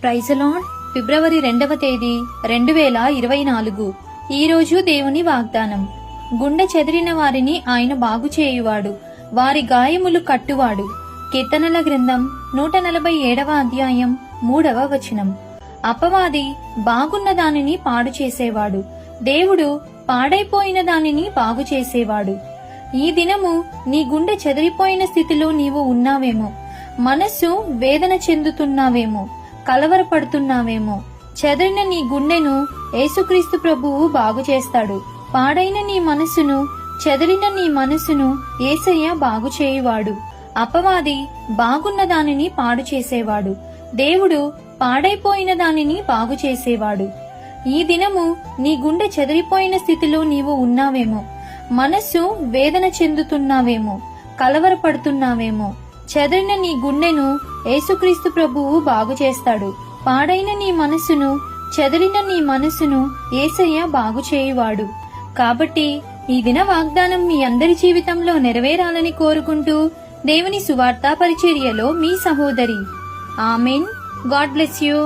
Praise lord. ఫిబ్రవరి 2వ తేదీ 2024. ఈరోజు దేవుని వాగ్దానం. గుండె చెదిరిన వారిని ఆయన బాగు చేయువాడు, వారి గాయములు కట్టువాడు. కీర్తనల గ్రంథం 147వ అధ్యాయం 3వ వచనం. అపవాది బాగున్న దానిని పాడు చేసేవాడు, దేవుడు పాడైపోయిన దానిని బాగు చేసేవాడు. ఈ దినము నీ గుండె చెదిరిపోయిన స్థితిలో నీవు ఉన్నావేమో, మనస్సు వేదన చెందుతున్నావేమో, కలవరపడుతున్నావేమో. చెదిరిన నీ గుండెను యేసుక్రీస్తు ప్రభువు బాగు చేస్తాడు. పాడైన నీ మనస్సును, చెదిరిన నీ మనస్సును యేసయ్య బాగు చేయువాడు. అపవాది బాగున్న దానిని పాడు చేసేవాడు, దేవుడు పాడైపోయిన దానిని బాగు చేసేవాడు. ఈ దినము నీ గుండె చెదిరిపోయిన స్థితిలో నీవు ఉన్నావేమో, మనస్సు వేదన చెందుతున్నావేమో, కలవరపడుతున్నావేమో. చెదిరిన నీ గుండెను యేసుక్రీస్తు ప్రభువు బాగు చేస్తాడు. పాడైన నీ మనస్సును, చెదిరిన నీ మనస్సును యేసయ్య బాగు చేయువాడు. కాబట్టి ఈ దిన వాగ్దానం మీ అందరి జీవితంలో నెరవేరాలని కోరుకుంటూ దేవుని సువార్తా పరిచర్యలో మీ సహోదరి. ఆమెన్. God bless you.